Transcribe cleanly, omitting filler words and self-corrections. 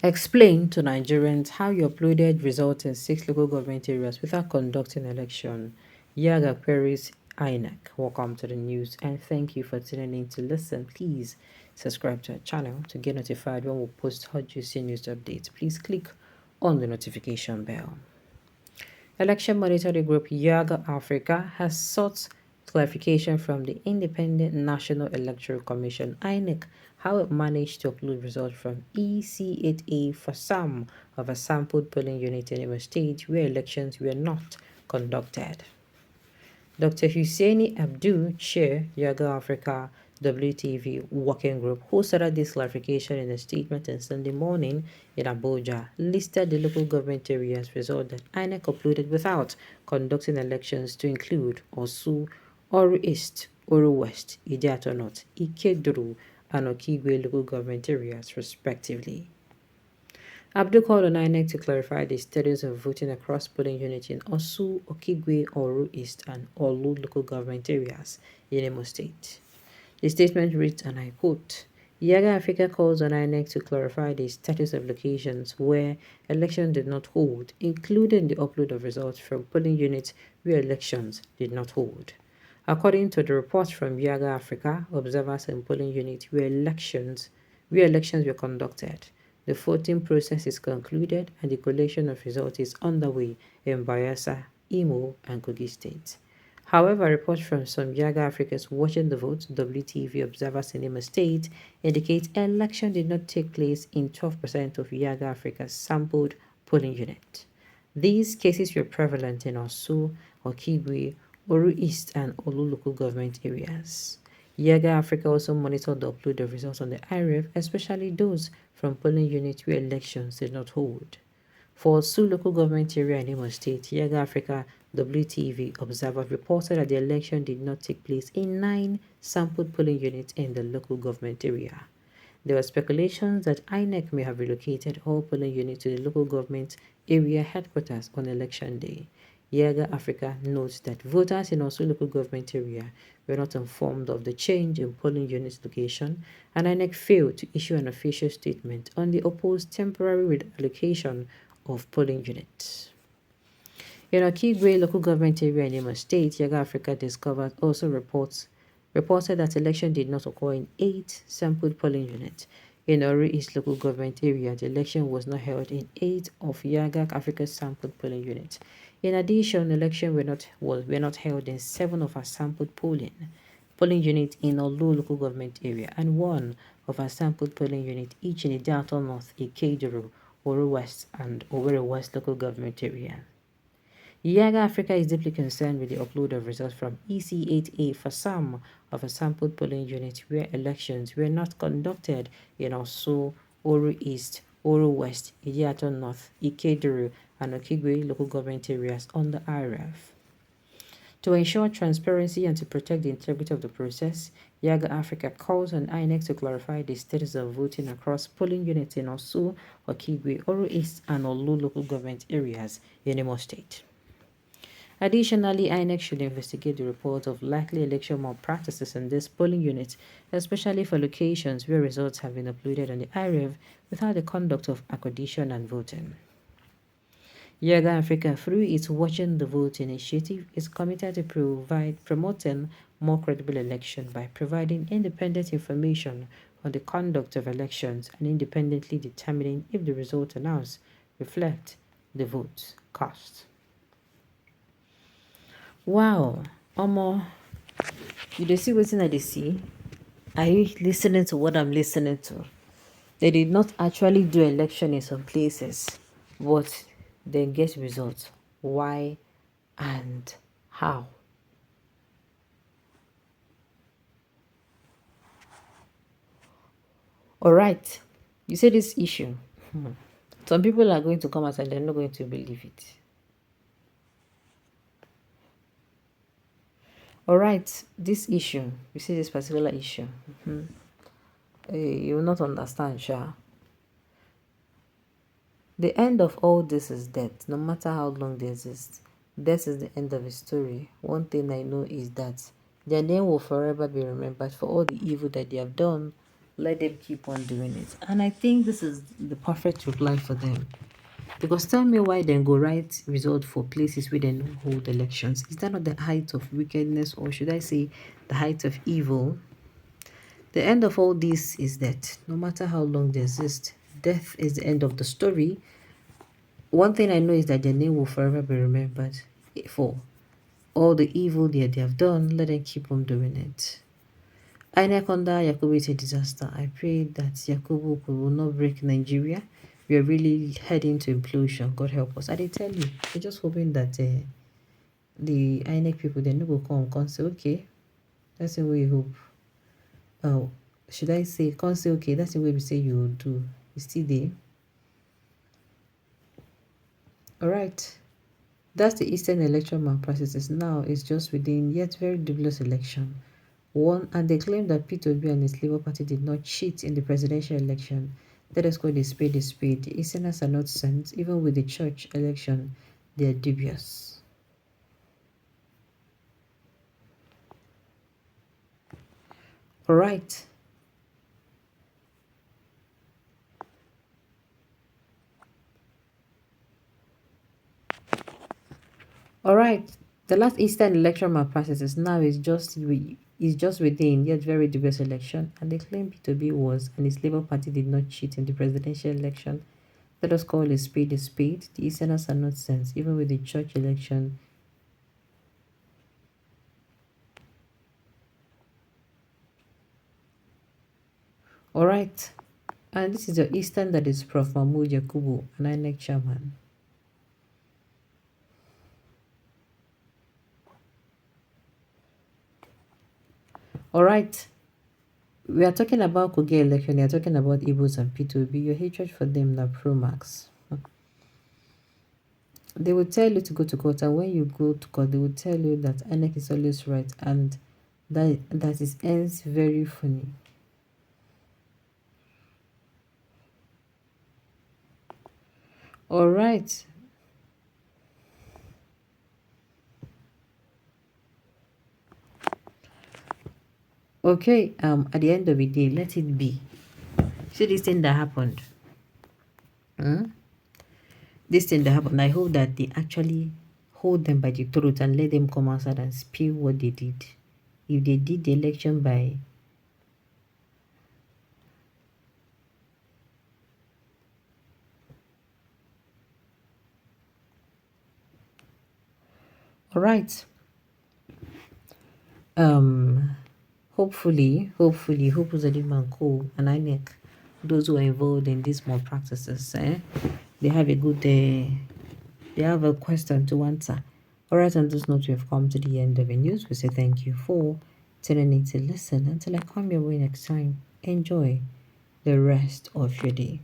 Explain to Nigerians how you uploaded results in 6 local government areas without conducting election. Yaga queries Inec. Welcome to the news and thank you for tuning in to listen. Please subscribe to our channel to get notified when we post hot juicy news updates. Please click on the notification bell. Election monitoring group Yaga Africa has sought clarification from the Independent National Electoral Commission (INEC) how it managed to upload results from EC8A for some of a sampled polling unit in a state where elections were not conducted. Dr. Husseini Abdul, Chair, Yaga Africa WTV Working Group, who started this clarification in a statement on Sunday morning in Abuja, listed the local government areas result that INEC uploaded without conducting elections to include Osu, Oru East, Oru West, Idiato North, Ikeduru, and Okigwe local government areas, respectively. Abdul called on INEC to clarify the status of voting across polling units in Osu, Okigwe, Oru East, and Olu local government areas in Imo State. The statement reads, and I quote, Yaga Africa calls on INEC to clarify the status of locations where elections did not hold, including the upload of results from polling units where elections did not hold. According to the report from Yaga Africa, observers in polling units where elections were conducted, the voting process is concluded and the collation of results is underway in Bayelsa, Imo, and Kogi states. However, reports from some Yaga Africans watching the vote, WTV observers in Imo State, indicate election did not take place in 12% of Yaga Africa's sampled polling unit. These cases were prevalent in Osu, Okigwe, Oru East, and Olu local government areas. Yaga Africa also monitored the upload of results on the IREF, especially those from polling units where elections did not hold. For Osu local government area in Imo State, Yaga Africa WTV observers reported that the election did not take place in 9 sampled polling units in the local government area. There were speculations that INEC may have relocated all polling units to the local government area headquarters on election day. Yaga Africa notes that voters in Osu local government area were not informed of the change in polling unit location, and INEC failed to issue an official statement on the opposed temporary reallocation of polling units. In Okigwe local government area in Imo State, Yaga Africa discovered also reported that election did not occur in 8 sampled polling units. In Oru East local government area, the election was not held in 8 of Yaga Africa's sampled polling units. In addition, elections were not held in 7 of our sampled polling units in Olu local government area and 1 of our sampled polling unit each in Idato North, Ikeduru, Oru West, and Owerri West local government area. Yaga Africa is deeply concerned with the upload of results from EC8A for some of a sampled polling units where elections were not conducted in Osu, Oru East, Oru West, Idiato North, Ikeduru, and Okigwe local government areas on the IRF. To ensure transparency and to protect the integrity of the process, Yaga Africa calls on INEC to clarify the status of voting across polling units in Osu, Okigwe, Oru East, and Olu local government areas in Imo State. Additionally, INEC should investigate the report of likely election malpractices in these polling units, especially for locations where results have been uploaded on the IREV without the conduct of accreditation and voting. Yaga Africa, through its Watching the Vote initiative, is committed to promoting more credible election by providing independent information on the conduct of elections and independently determining if the results announced reflect the votes cast. Wow, Omo, you dey see wetin I dey see? Are you listening to what I'm listening to? They did not actually do election in some places, but they get results. Why and how? All right, you see this issue. Some people are going to come out and they're not going to believe it. All right, this issue, you see this particular issue. You will not understand, Sha. The end of all this is death, no matter how long they exist. Death is the end of the story. One thing I know is that their name will forever be remembered for all the evil that they have done let them keep on doing it. And I think this is the perfect reply for them. Because tell me why then go write result for places where they don't hold elections. Is that not the height of wickedness, or should I say the height of evil? The end of all this is that no matter how long they exist, death is the end of the story. One thing I know is that their name will forever be remembered for all the evil they have done. Let them keep on doing it. Inec under Yakubu is a disaster. I pray that Yakubu will not break Nigeria. We are really heading to implosion. God help us. I did tell you. We're just hoping that the Inec people they no go come say okay. That's the way we hope. Oh, should I say come say okay? That's the way we say you will do. You still there? All right. That's the Eastern electoral malpractices. Now it's just within yet very dubious election. One, and they claim that P2B and his Labour Party did not cheat in the presidential election. Let us call a spade a spade. The Easterners are not sent. Even with the church election, they are dubious. All right. All right. The last Eastern electoral malpractices now is just within yet very dubious election, and they claim P2B was and his Labour Party did not cheat in the presidential election. Let us call a spade a spade. The Easterners are not sent. Even with the church election, all right. And this is the Eastern that is Prof. Mahmoud Yakubu, an Inec chairman. All right. We are talking about Kogi election. We are talking about Igbos and P2B. Your hatred for them na pro max. They will tell you to go to court, and when you go to court, they will tell you that Inec is always right, and that is ends very funny. All right. Okay. At the end of the day, let it be. See this thing that happened. This thing that happened. I hope that they actually hold them by the throat and let them come outside and spill what they did. If they did the election by all right. Hopefully, hope Uzadiman Co and INEC, those who are involved in these more practices, they have a good they have a question to answer. All right, on this note, we have come to the end of the news. We say thank you for tuning in to listen. Until I come your way next time, enjoy the rest of your day.